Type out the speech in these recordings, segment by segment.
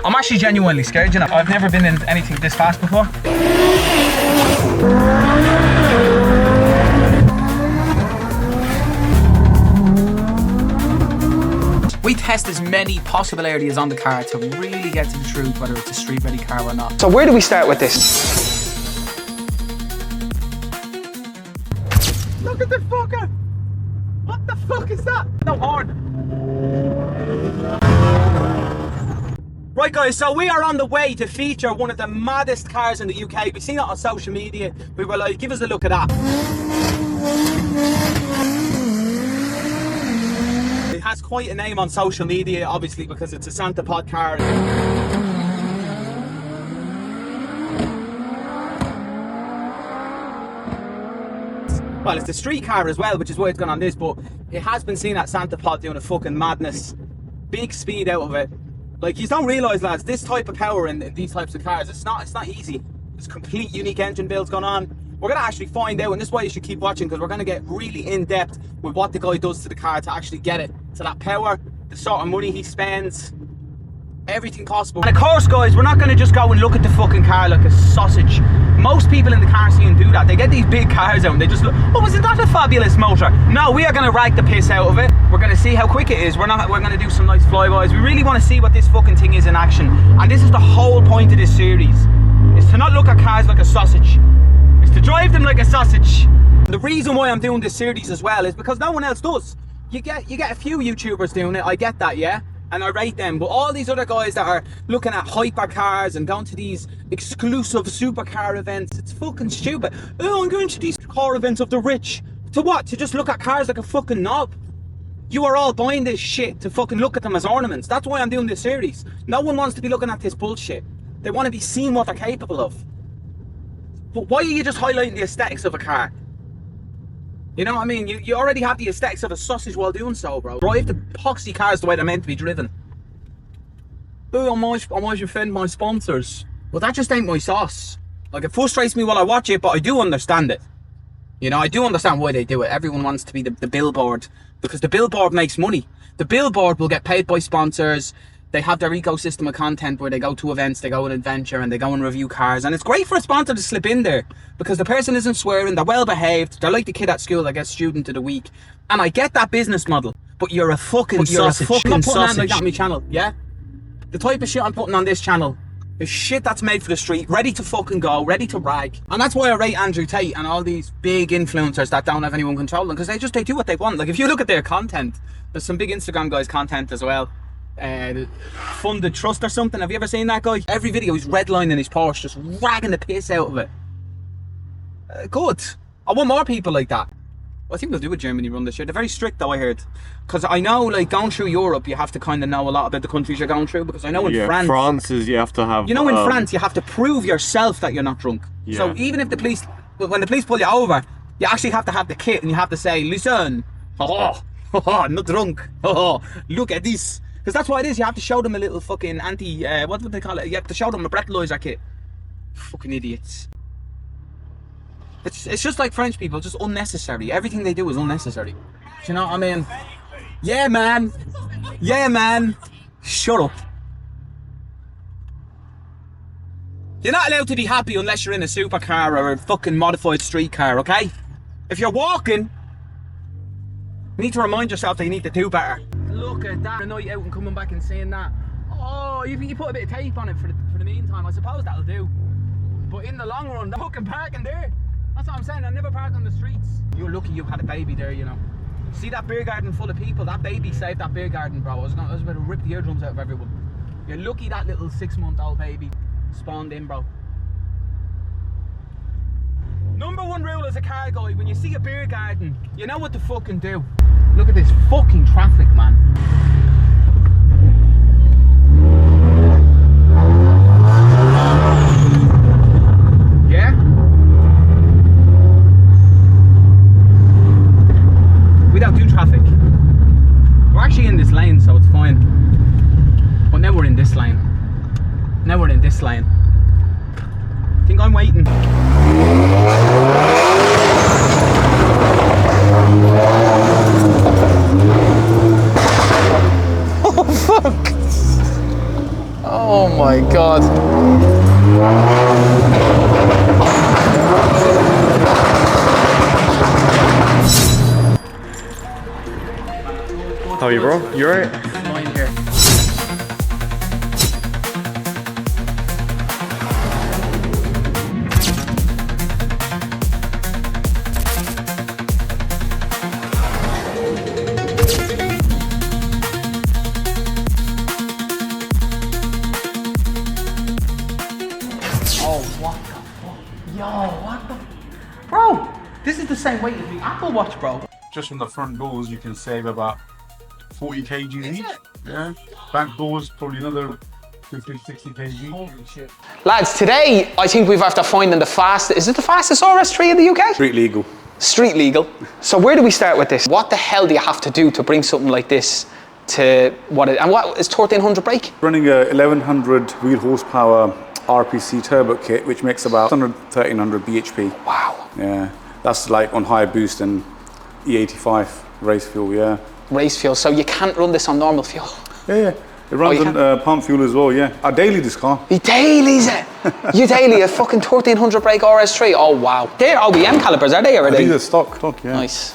I'm actually genuinely scared, you know. I've never been in anything this fast before. We test as many possible areas on the car to really get to the truth whether it's a street ready car or not. So where do we start with this? Look at the fucker! What the fuck is that? No horn. Right guys, so we are on the way to feature one of the maddest cars in the UK. We've seen it on social media. We were like, give us a look at that. It has quite a name on social media, obviously, because it's a Santa Pod car. Well, it's a street car as well, which is why it's gone on this, but it has been seen at Santa Pod doing a fucking madness. Big speed out of it. Like, you don't realise, lads, this type of power in these types of cars, it's not easy. There's complete unique engine builds going on. We're going to actually find out, and this is why you should keep watching, because we're going to get really in-depth with what the guy does to the car to actually get it to that power, the sort of money he spends, everything possible. And of course, guys, we're not going to just go and look at the fucking car like a sausage. Most people in the car scene do that. They get these big cars out and they just look, oh, isn't that a fabulous motor? No, we are going to rag the piss out of it. We're going to see how quick it is. We're going to do some nice flybys. We really want to see what this fucking thing is in action. And this is the whole point of this series, is to not look at cars like a sausage. It's to drive them like a sausage. And the reason why I'm doing this series as well is because no one else does. You get a few YouTubers doing it, I get that, yeah? And I rate them, but all these other guys that are looking at hypercars and going to these exclusive supercar events, it's fucking stupid. Oh, I'm going to these car events of the rich. To what? To just look at cars like a fucking knob? You are all buying this shit to fucking look at them as ornaments. That's why I'm doing this series. No one wants to be looking at this bullshit. They want to be seeing what they're capable of. But why are you just highlighting the aesthetics of a car? You know what I mean? You already have the aesthetics of a sausage while doing so, bro. Drive the poxy cars the way they're meant to be driven. Oh, I might offend my sponsors. Well, that just ain't my sauce. Like, it frustrates me while I watch it, but I do understand it. You know, I do understand why they do it. Everyone wants to be the billboard, because the billboard makes money. The billboard will get paid by sponsors. They have their ecosystem of content where they go to events, they go on adventure, and they go and review cars. And it's great for a sponsor to slip in there because the person isn't swearing, they're well behaved, they're like the kid at school that gets student of the week. And I get that business model, but you're a fucking sausage. I'm not putting on like that on my channel, yeah? The type of shit I'm putting on this channel is shit that's made for the street, ready to fucking go, ready to rag. And that's why I rate Andrew Tate and all these big influencers that don't have anyone controlling them, because they do what they want. Like, if you look at their content, there's some big Instagram guys' content as well. Funded Trust or something. Have you ever seen that guy? Every video he's redlining his Porsche, just ragging the piss out of it. Good. I want more people like that. Well, I think they'll do a Germany run this year. They're very strict though, I heard. Because I know, like, going through Europe, you have to kind of know a lot about the countries you're going through. Because I know in France is, you have to have, you know, in France you have to prove yourself that you're not drunk. Yeah. So even if the police, when the police pull you over, you actually have to have the kit and you have to say, listen, I'm not drunk. Look at this. Because that's what it is. You have to show them a little fucking what would they call it? You have to show them a breathalyzer kit. Fucking idiots. It's just like French people, just unnecessary. Everything they do is unnecessary. Do you know what I mean? Yeah, man. Yeah, man. Shut up. You're not allowed to be happy unless you're in a supercar or a fucking modified street car, okay? If you're walking, you need to remind yourself that you need to do better. Look at that, a night out and coming back and seeing that. Oh, you put a bit of tape on it for the meantime, I suppose that'll do. But in the long run, the fucking parking there. That's what I'm saying, I never park on the streets. You're lucky you had a baby there, you know. See that beer garden full of people? That baby saved that beer garden, bro. I was about to rip the eardrums out of everyone. You're lucky that little 6-month-old baby spawned in, bro. Number one rule as a car guy, when you see a beer garden, you know what to fucking do. Look at this fucking traffic, man. Yeah? We don't do traffic. We're actually in this lane, so it's fine. But now we're in this lane. Now we're in this lane. I think I'm waiting. Oh fuck! Oh my God. How are you, bro? You alright? Mine here. Oh, what the fuck? Yo, what the? Bro, this is the same weight as the Apple Watch, bro. Just from the front doors, you can save about 40 kg each. Yeah. Back doors, probably another 50, 60 kg. Holy shit. Lads, today I think we've after finding the fastest. Is it the fastest RS3 in the UK? Street legal. Street legal. So where do we start with this? What the hell do you have to do to bring something like this to what is 1300 brake? Running a 1100 wheel horsepower RPC turbo kit, which makes about 1300 bhp. Wow. Yeah. That's like on high boost and E85 race fuel, yeah. Race fuel, so you can't run this on normal fuel. Yeah. It runs on pump fuel as well, yeah. I daily this car. He dailies it. You daily a fucking 1300 brake RS3. Oh wow. They're OEM calipers, are they already? These are stock, yeah. Nice.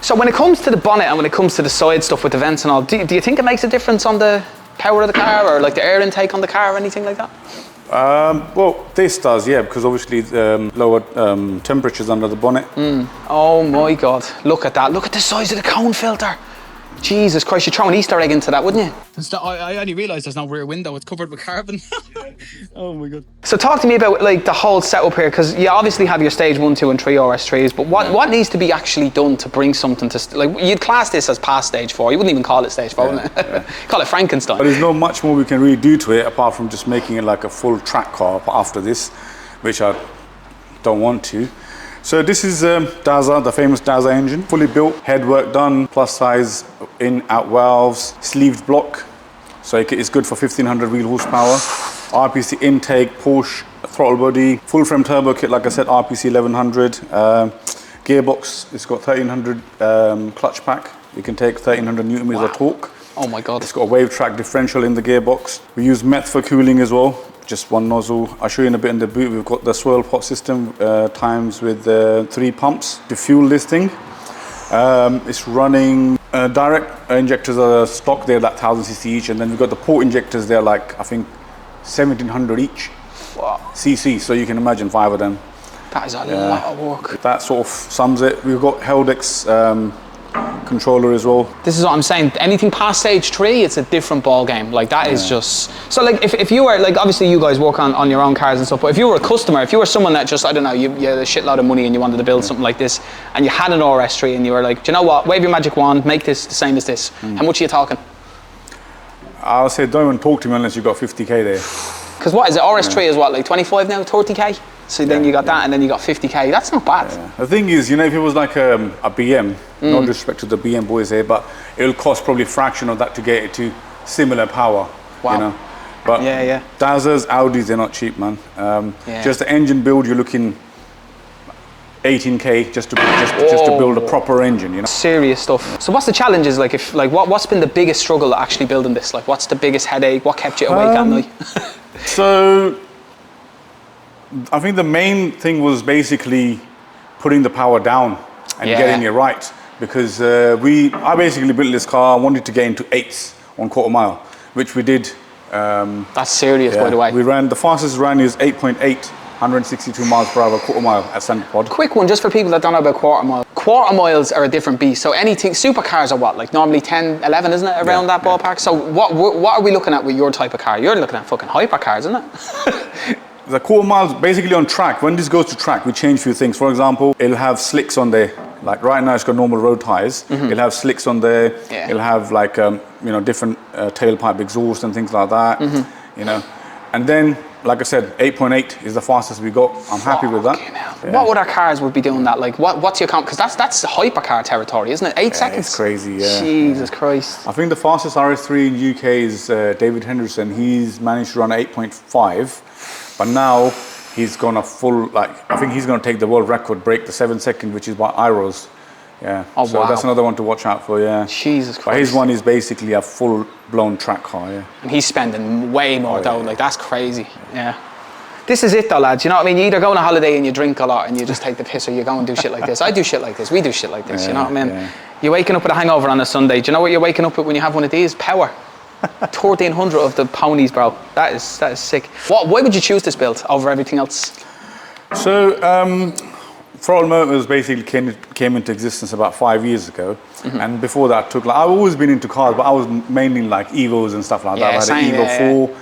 So when it comes to the bonnet and when it comes to the side stuff with the vents and all, do you think it makes a difference on the power of the car or like the air intake on the car or anything like that? Well, this does, yeah, because obviously lower temperatures under the bonnet. Oh my God, look at that. Look at the size of the cone filter. Jesus Christ, you'd throw an Easter egg into that, wouldn't you? I only realised there's no rear window, it's covered with carbon. Oh my God. So talk to me about like the whole setup here, because you obviously have your stage 1, 2 and 3 RS3s, but what needs to be actually done to bring something to, like you'd class this as past stage 4, you wouldn't even call it stage 4, wouldn't it? Call it Frankenstein. But there's not much more we can really do to it apart from just making it like a full track car after this, which I don't want to. So this is Daza, the famous Daza engine, fully built, headwork done, plus size in-out valves, sleeved block, so it's good for 1500 wheel horsepower. RPC intake, Porsche throttle body, full frame turbo kit, like I said, RPC 1100. Gearbox, it's got 1300 clutch pack. You can take 1300 Newton meters of torque. Oh my God. It's got a wave track differential in the gearbox. We use meth for cooling as well. Just one nozzle. I'll show you in a bit in the boot. We've got the swirl pot system times with 3 pumps to fuel this thing. It's running direct injectors are stock, they're like 1000cc each, and then we've got the port injectors, they're like I think 1700 each. Wow. cc, so you can imagine 5 of them. That is a lot of work. That sort of sums it. We've got Heldex controller as well. This is what I'm saying. Anything past stage 3, it's a different ball game. Like that is just so. Like if you were like, obviously you guys work on your own cars and stuff, but if you were a customer, if you were someone that just, I don't know, you had a shitload of money and you wanted to build something like this, and you had an RS3 and you were like, do you know what? Wave your magic wand, make this the same as this. How much are you talking? I'll say don't even talk to me unless you've got 50k there. Because what is it? RS3 is what, like 25 now, 30k? So then you got that, and then you got 50k. That's not bad. Yeah. The thing is, you know, if it was like a BM, no disrespect to the BM boys here, but it'll cost probably a fraction of that to get it to similar power. Wow. You know, but Dazas, Audis, they're not cheap, man. Just the engine build, you're looking 18k just to build a proper engine, you know. Serious stuff. So what's the challenges like? If like what's been the biggest struggle actually building this? Like, what's the biggest headache? What kept you awake at night? So I think the main thing was basically putting the power down and getting it right, because I basically built this car. I wanted to get into 8s on quarter mile, which we did. That's serious, by the way. We ran, the fastest run is 8.8, 162 miles per hour, quarter mile at Centre Pod. Quick one, just for people that don't know about quarter mile. Quarter miles are a different beast. So anything, supercars are what, like normally 10, 11, isn't it, around that ballpark? So what are we looking at with your type of car? You're looking at fucking hypercars, isn't it? The quarter miles basically on track. When this goes to track, we change a few things. For example, it'll have slicks on there. Like right now, it's got normal road tires. It'll have slicks on there. Yeah. It'll have like you know, different tailpipe exhaust and things like that. You know, and then like I said, 8.8 is the fastest we got. I'm happy with that. Yeah. What other cars would be doing that? Like what's your count? Because that's hypercar territory, isn't it? 8 seconds. It's crazy. Yeah. Jesus Christ. I think the fastest RS3 in UK is David Henderson. He's managed to run 8.5. But now he's gonna I think he's gonna take the world record, break the 7 second, which is by Iros. Yeah. Oh, so wow. that's another one to watch out for, yeah. Jesus Christ. But his one is basically a full-blown track car, yeah. And he's spending way more though, yeah. like that's crazy. Yeah. This is it though, lads, you know what I mean? You either go on a holiday and you drink a lot and you just take the piss, or you go and do shit like this. I do shit like this, we do shit like this, you know what I mean? Yeah. You're waking up with a hangover on a Sunday. Do you know what you're waking up with when you have one of these? Power. 1,300 of the ponies, bro. That is sick. Why would you choose this build over everything else? So, Throttle Motors basically came into existence about 5 years ago. And before that, I've always been into cars, but I was mainly like Evos and stuff like that. I had an Evo 4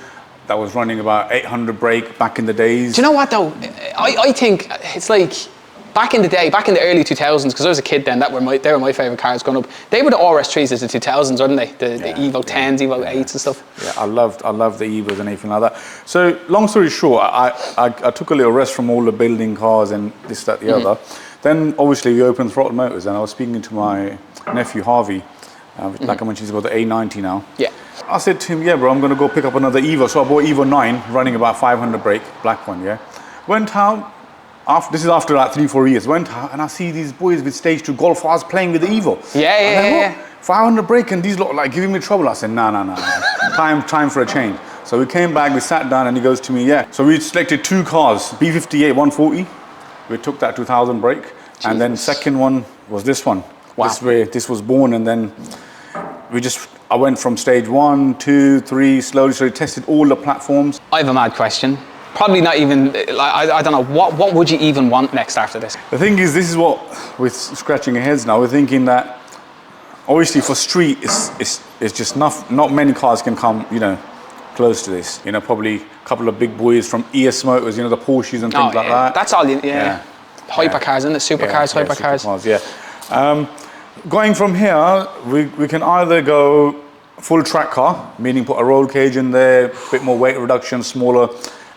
that was running about 800 brake back in the days. Do you know what though? I think it's like, back in the day, back in the early 2000s, because I was a kid then, they were my favourite cars growing up. They were the RS3s as the 2000s, weren't they? The Evo 10s, Evo 8s and stuff. Yeah, I loved the Evos and everything like that. So, long story short, I took a little rest from all the building cars and this, that, the other. Then, obviously, we opened Throttle Motors, and I was speaking to my nephew, Harvey. Like I mentioned, he's got the A90 now. Yeah. I said to him, yeah, bro, I'm going to go pick up another Evo. So I bought Evo 9, running about 500 brake, black one, yeah. Went out, this is after like 3-4 years, went out and I see these boys with stage 2 Golf R's playing with the Evo. Yeah. 500 brake and these look like giving me trouble. I said, no. Time for a change. So we came back, we sat down and he goes to me, yeah. So we selected 2 cars, B58 140. We took that 2000 brake. Jesus. And then second one was this one. Wow. This was born, and then I went from stage 1, 2, 3, slowly tested all the platforms. I have a mad question. Probably not even, like, I don't know, what would you even want next after this? The thing is, this is what we're scratching our heads now. We're thinking that, obviously for street, it's just not many cars can come, you know, close to this. You know, probably a couple of big boys from ES Motors, you know, the Porsches and things like that. That's all, Hypercars, isn't it? Supercars, hypercars. Supercars, yeah. Going from here, we can either go full track car, meaning put a roll cage in there, a bit more weight reduction, smaller,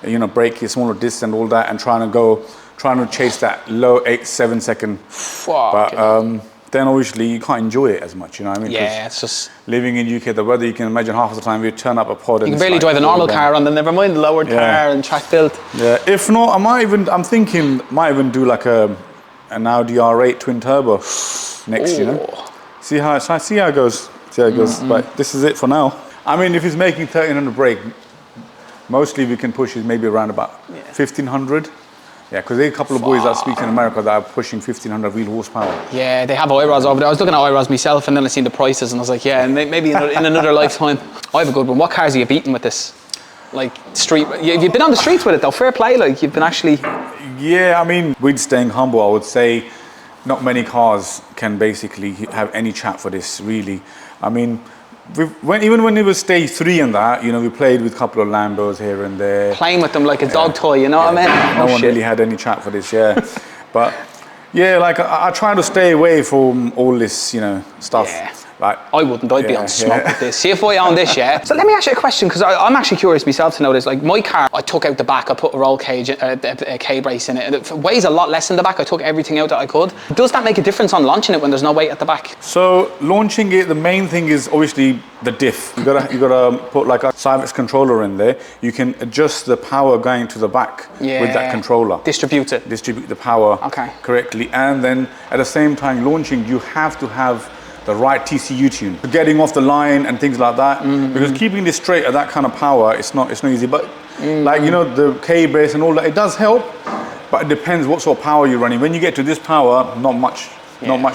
you know, brake, smaller disc and all that, and trying to chase that low 8-7 second. But then obviously you can't enjoy it as much, you know what I mean? Yeah, it's just living in UK, the weather, you can imagine half of the time we turn up a pod and you can barely drive a normal car on, then never mind the lowered car and track built. Yeah, if not, I'm thinking might even do like an Audi R8 twin turbo next, you know. See how it goes. But this is it for now. I mean, if he's making 1300 brake, mostly we can push it maybe around about 1500. Yeah, because there are a couple of boys that speak in America that are pushing 1500 wheel horsepower. Yeah, they have IROS over there. I was looking at IROS myself and then I seen the prices and I was like, yeah, maybe in another lifetime. I have a good one. What cars are you beating with this? Like street, you've been on the streets with it though, fair play, like you've been actually... Yeah, I mean, with staying humble, I would say not many cars can basically have any chat for this, really. I mean, even when it was stage 3 and that, you know, we played with a couple of Lambos here and there. Playing with them like a dog toy, you know what I mean? No one really had any chat for this, But, yeah, like, I try to stay away from all this, you know, stuff. Yeah. Like, I wouldn't, I'd be on smoke with this. See if I own this, So let me ask you a question, because I'm actually curious myself to know this. Like my car, I took out the back, I put a roll cage, a K-brace in it, and it weighs a lot less in the back. I took everything out that I could. Does that make a difference on launching it when there's no weight at the back? So launching it, the main thing is obviously the diff. You gotta put like a Cyvex controller in there. You can adjust the power going to the back with that controller. Distribute the power correctly, and then at the same time launching, you have to have the right TCU tune, getting off the line and things like that. Because keeping this straight at that kind of power, it's not easy. But like, you know, the K-brace and all that, it does help, but it depends what sort of power you're running. When you get to this power, not much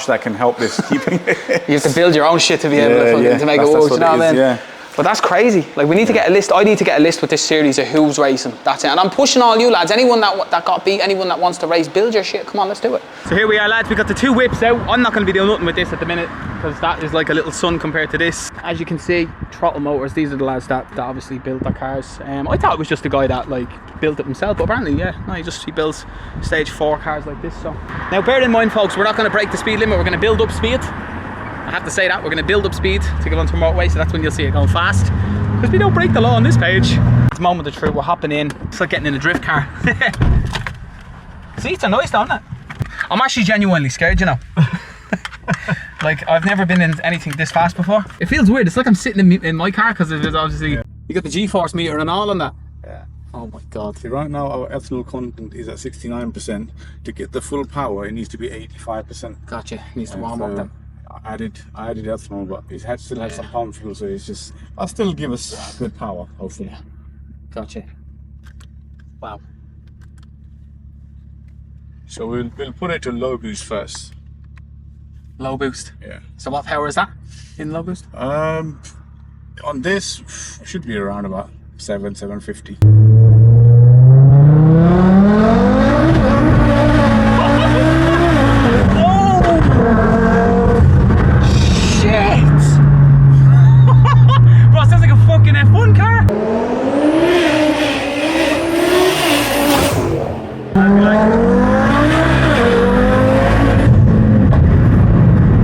that can help this keeping it. You have to build your own shit to be able to make it work, you know what I mean? But that's crazy. Like we need to get a list. I need to get a list with this series of who's racing. That's it. And I'm pushing all you lads. Anyone that got beat, anyone that wants to race, build your shit. Come on, let's do it. So here we are, lads. We got the 2 whips out. I'm not going to be doing nothing with this at the minute because that is like a little son compared to this. As you can see, Throttle Motors. These are the lads that obviously built the cars. I thought it was just a guy that like built it himself, but apparently, no, he builds stage 4 cars like this. So now, bear in mind, folks, we're not going to break the speed limit. We're going to build up speed. I have to say that we're going to build up speed to get onto a motorway, so that's when you'll see it going fast. Because we don't break the law on this page. It's the moment of truth, we're hopping in. It's like getting in a drift car. See, it's a nice, don't it? I'm actually genuinely scared, you know. Like, I've never been in anything this fast before. It feels weird, it's like I'm sitting in my car, because there's obviously, you got the G-force meter and all on that. Oh my God. See, right now our ethanol content is at 69%. To get the full power, it needs to be 85%. Gotcha. Needs to warm up then. I added ethanol, but it still has some palm fuel, so it's just. I'll still give us good power, hopefully. Yeah. Gotcha. Wow. So we'll put it to low boost first. Low boost. Yeah. So what power is that in low boost? On this, it should be around about 750. Bro, it sounds like a fucking F1 car.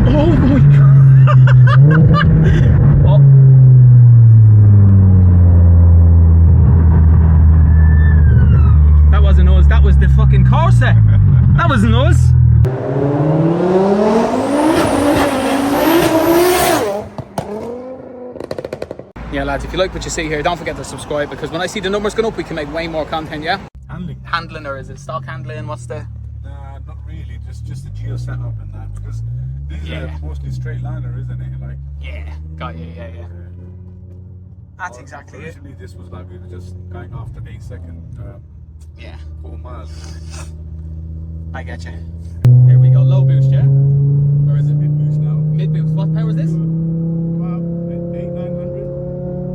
Oh my God. Oh. That wasn't us, that was the fucking Corsa. That wasn't us. Yeah, lads, if you like what you see here, don't forget to subscribe, because when I see the numbers going up, we can make way more content, yeah? Handling, or is it stock handling? What's the... Nah, not really. Just the geo setup and that, because this is mostly straight liner, isn't it? Like. Yeah, got you, yeah. That's exactly it. Originally, this was like we were just going after 8-second quarter miles. I get you. Here we go, low boost, yeah? Or is it mid boost now? Mid boost, what power is this? About 800-900.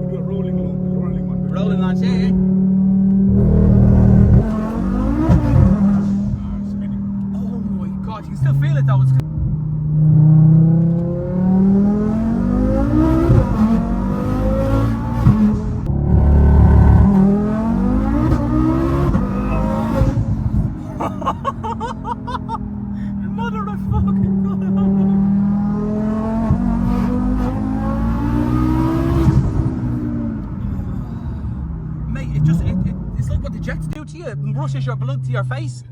We do a rolling one. Rolling launch, yeah. Spinning. Oh my God, you can still feel it though. It's... Mother of fucking God. Mate, it's like what the jets do to you. It rushes your blood to your face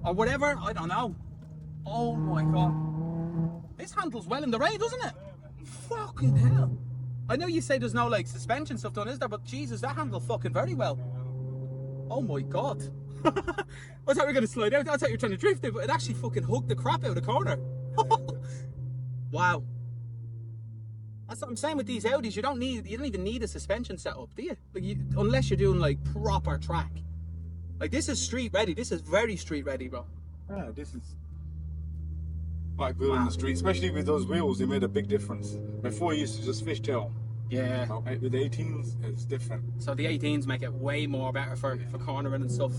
or whatever. I don't know. Oh my God. This handles well in the rain, doesn't it? Fucking hell. I know you say there's no like suspension stuff done, is there? But Jesus, that handles fucking very well. Oh my God. I thought we were going to slide out. I thought you were trying to drift it, but it actually fucking hugged the crap out of the corner. Wow. That's what I'm saying with these Audis. You don't even need a suspension setup, do you? Like unless you're doing like proper track. Like this is street ready. This is very street ready, bro. Yeah, this is like good on the street, especially with those wheels. They made a big difference. Before you used to just fishtail. Yeah. With the 18s, it's different. So the 18s make it way more better for cornering and stuff.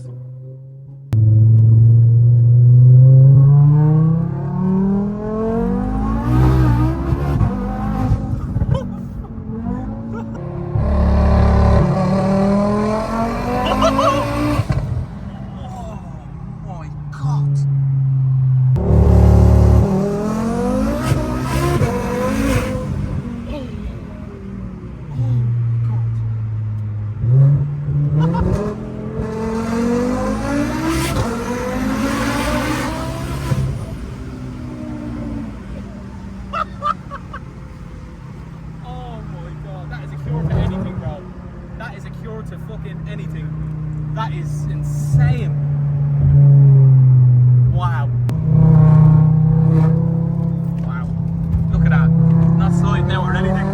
To fucking anything. That is insane. Wow. Wow. Look at that. Not sliding out or anything.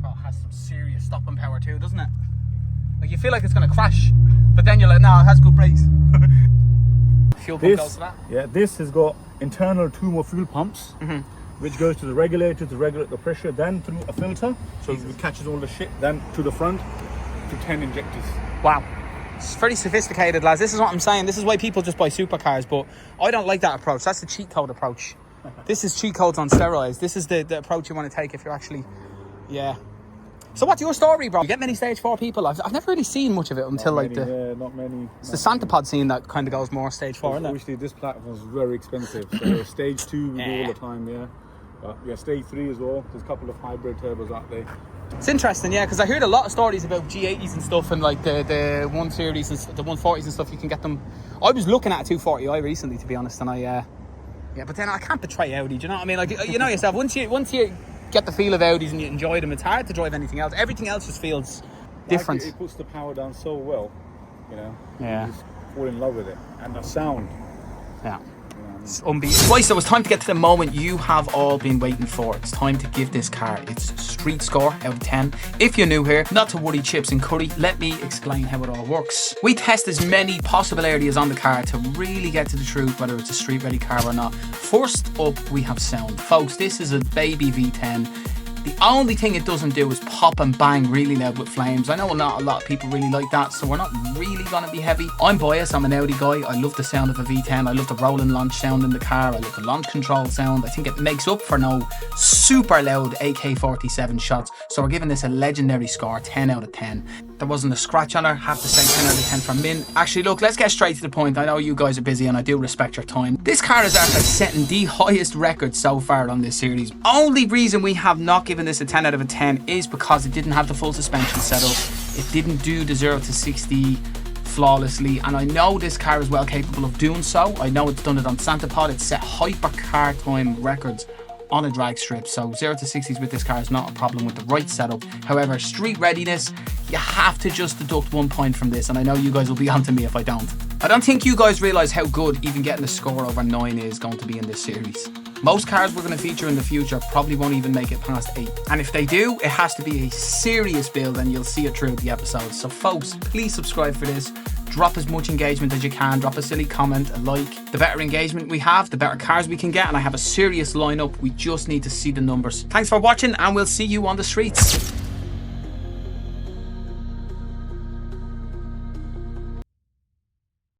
Oh, fuck. Stopping power too, doesn't it? Like you feel like it's going to crash, but then you're like, no, it has good brakes. Fuel pump goes to that. Yeah, this has got internal 2 more fuel pumps, which goes to the regulator to regulate the pressure, then through a filter, so it catches all the shit, then to the front to 10 injectors. Wow. It's very sophisticated, lads. This is what I'm saying. This is why people just buy supercars, but I don't like that approach. That's the cheat code approach. This is cheat codes on steroids. This is the approach you want to take if you're actually, yeah. So what's your story, bro? You get many stage 4 people? I've never really seen much of it until not many. It's the Santa Pod scene that kind of goes more stage 4, isn't it? Obviously, this platform is very expensive. So stage 2 we do all the time, yeah. But yeah, stage 3 as well. There's a couple of hybrid turbos out there. It's interesting, yeah, because I heard a lot of stories about G80s and stuff, and like the 1 Series and the 140s and stuff. You can get them. I was looking at a 240i recently, to be honest, and I yeah, but then I can't betray Audi. Do you know what I mean? Like, you know yourself. Once you get the feel of Audis and you enjoy them, it's hard to drive anything else. Everything else just feels different. It puts the power down so well, you know. Yeah. You just fall in love with it, and the sound. Yeah. It's unbeatable. Right, so it's time to get to the moment you have all been waiting for. It's time to give this car its street score out of 10. If you're new here, not to worry chips and curry, let me explain how it all works. We test as many possible areas on the car to really get to the truth whether it's a street ready car or not. First up, we have sound. Folks, this is a baby V10. The only thing it doesn't do is pop and bang really loud with flames. I know not a lot of people really like that, so we're not really going to be heavy. I'm biased, I'm an Audi guy. I love the sound of a V10. I love the rolling launch sound in the car. I love the launch control sound. I think it makes up for no super loud AK-47 shots. So we're giving this a legendary score, 10 out of 10. There wasn't a scratch on her, have to say 10 out of 10 for Min. Actually, look, let's get straight to the point. I know you guys are busy and I do respect your time. This car is after setting the highest record so far on this series. Only reason we have not given this a 10 out of a 10 is because it didn't have the full suspension setup. It didn't do the 0 to 60 flawlessly, and I know this car is well capable of doing so. I know it's done it on Santa Pod. It's set hyper car time records on a drag strip, so 0 to 60s with this car is not a problem with the right setup. However, street readiness, you have to just deduct 1 point from this, and I know you guys will be onto me if I don't. I don't think you guys realise how good even getting a score over 9 is going to be in this series. Most cars we're going to feature in the future probably won't even make it past 8. And if they do, it has to be a serious build and you'll see it through the episodes. So folks, please subscribe for this. Drop as much engagement as you can. Drop a silly comment, a like. The better engagement we have, the better cars we can get. And I have a serious lineup. We just need to see the numbers. Thanks for watching and we'll see you on the streets.